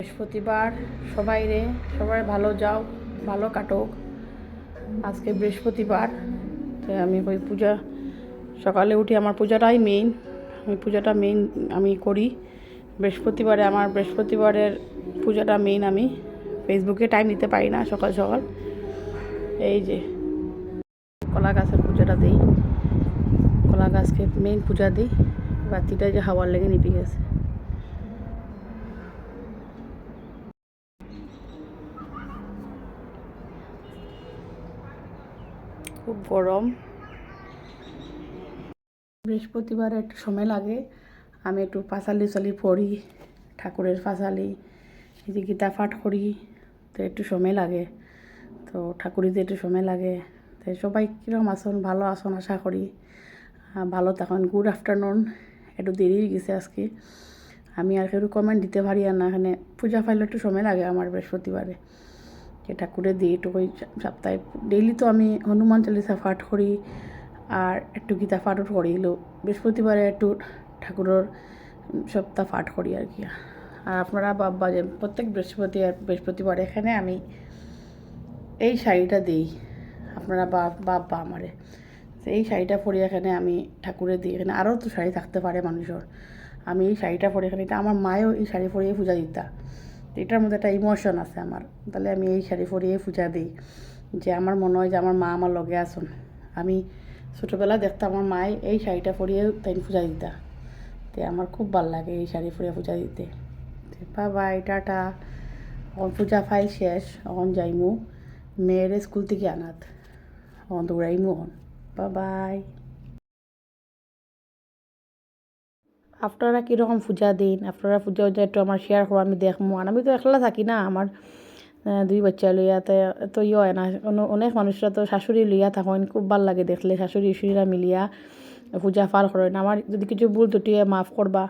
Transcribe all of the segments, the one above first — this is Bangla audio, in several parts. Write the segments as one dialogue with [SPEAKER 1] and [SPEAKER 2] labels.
[SPEAKER 1] বৃহস্পতিবার সবাই ভালো যাও, ভালো কাটুক। আজকে বৃহস্পতিবার, তাই আমি ওই পূজা সকালে উঠি, আমার পূজাটাই মেইন। আমি করি বৃহস্পতিবারে। আমার বৃহস্পতিবারের পূজাটা মেইন। আমি ফেসবুকে টাইম দিতে পারি না সকাল সকাল। এই যে কলা গাছের পূজাটা দিই, কলা গাছকে মেইন পূজা দিই। বাতিটা যে হাওয়ার লেগে নিভে গেছে। খুব গরম। বৃহস্পতিবারে একটু সময় লাগে, আমি একটু পাঁচালি পড়ি, ঠাকুরের পাঁচালি, এই যে গীতা পাঠ করি, তো একটু সময় লাগে। তো ঠাকুরিতে একটু সময় লাগে। তো সবাই কীরকম আসন, ভালো আসন আশা করি ভালো থাকুন। Good afternoon. একটু দেরি হয়ে গেছে আজকে, আমি আর কেউ কমেন্ট দিতে পারি আর না। এখানে পূজা ফাইলে একটু সময় লাগে আমার বৃহস্পতিবারে, যে ঠাকুরের দিই একটু ওই সপ্তাহে ডেইলি তো আমি হনুমান চালিসা পাঠ করি আর একটু গীতা পাঠও করিল। বৃহস্পতিবারে একটু ঠাকুরের সপ্তাহ পাঠ করি আর কি। আর আপনারা বাবা যে প্রত্যেক বৃহস্পতিবার এখানে আমি এই শাড়িটা দিই, আপনারা বাবা আমারে এই শাড়িটা পরে এখানে আমি ঠাকুরে দিই। এখানে আরও তো শাড়ি থাকতে পারে মানুষের, আমি এই শাড়িটা পরে এখানে, এটা আমার মায়েও এই শাড়ি পরিয়ে পূজা দিতা। এটার মধ্যে একটা ইমোশন আছে আমার, তাহলে আমি এই শাড়ি পরিয়ে পূজা দিই, যে আমার মনে হয় যে আমার মা আমার লগে আসুন। আমি ছোটোবেলা দেখতাম আমার মায়ে এই শাড়িটা পরিয়ে তাই পূজা দিতা, তো আমার খুব ভালো লাগে এই শাড়ি পরিয়ে পূজা দিতে। Bye tata. এখন পূজা ফাইল শেষ, এখন যাইমু মেয়ের স্কুল থেকে আনাত, এখন দৌড়াইমু। এখন বাই। আপনারা কীরকম পূজা দিন, আপনারা পূজা একটু আমার শেয়ার করো, আমি দেখবো। আর আমি তো একলা থাকি না, আমার দুই বাচ্চা লইয়া, তো হয় না। অনেক মানুষরা তো শাশুড়ি লইয়া থাকেন, খুব ভাল লাগে দেখলে শাশুড়ি ইশুড়িরা মিলিয়া পূজা পার করেন। আমার যদি কিছু ভুল ত্রুটি মাফ করবা।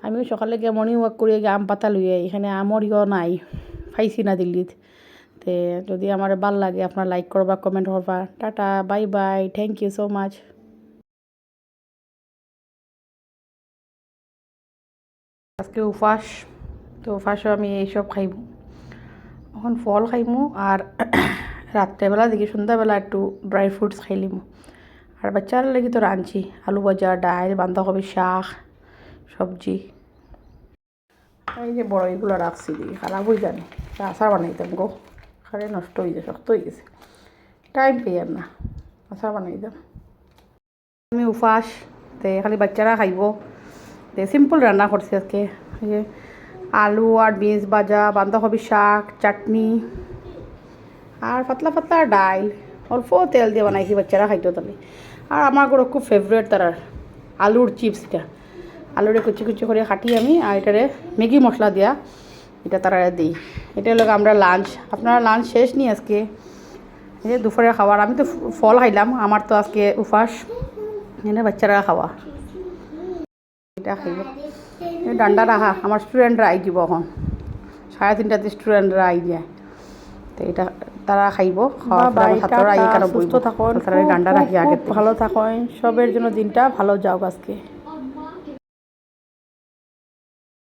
[SPEAKER 1] আমিও সকালে গিয়ে মর্নিং ওয়াক করি, আম পাতা লইয়া, এখানে আমর নাই, পাইছি না দিল্লিত। তে যদি আমার ভাল লাগে আপনার লাইক করবা, কমেন্ট করবা। Tata, bye bye, thank you so much. আজকে উপাস, তো উপাসও আমি এইসব খাইব। এখন ফল খাইমু আর রাত্রেবেলা দেখি সন্ধ্যাবেলা একটু ড্রাই ফ্রুটস খাইলিমু। আর বাচ্চার লাগি তো রাঁধছি আলু ভাজা, ডাল, বাঁধাকপি শাক, সবজি। এই যে বড় এগুলো রাখছি দিই, খারাপ হয়ে জানি আচার বানাইতাম গো, খারে নষ্ট হয়ে যায়, শক্ত হয়ে গেছে, টাইম পেয়ে আর না। আচার বানাইতাম আমি উপাস, তে খালি বাচ্চারা খাইব। তে সিম্পল রান্না করছি আজকে, এই যে আলু আর বিনস ভাজা, বাঁধাকপি শাক, চাটনি আর পাতলা পাতলা ডাল, অল্প তেল দিয়ে বানাইছি, বাচ্চারা খাইতো তাহলে। আর আমার ঘরে খুব ফেভারিট তার আলুর চিপস। এটা আলুরে কুচি কুচি করে কাটি আমি, আর এটারে ম্যাগি মশলা দিয়া এটা তারা দিই। এটা হলো আমরা লাঞ্চ। আপনারা লাঞ্চ শেষ নি আজকে, এই যে দুপুরে খাওয়ার। আমি তো ফল খাইলাম, আমার তো আজকে উপাস, এনে বাচ্চারা খাওয়া। এটা খাইব ডান্ডা রাখা, আমার স্টুডেন্টরা আই যাব এখন 3:30টাতে স্টুডেন্টরা আই যায়, তো এটা তারা খাইব। সুস্থ থাকুন, ডান্ডা রাখি আগে। ভালো থাকুন, সবের জন্য দিনটা ভালো যাও আজকে।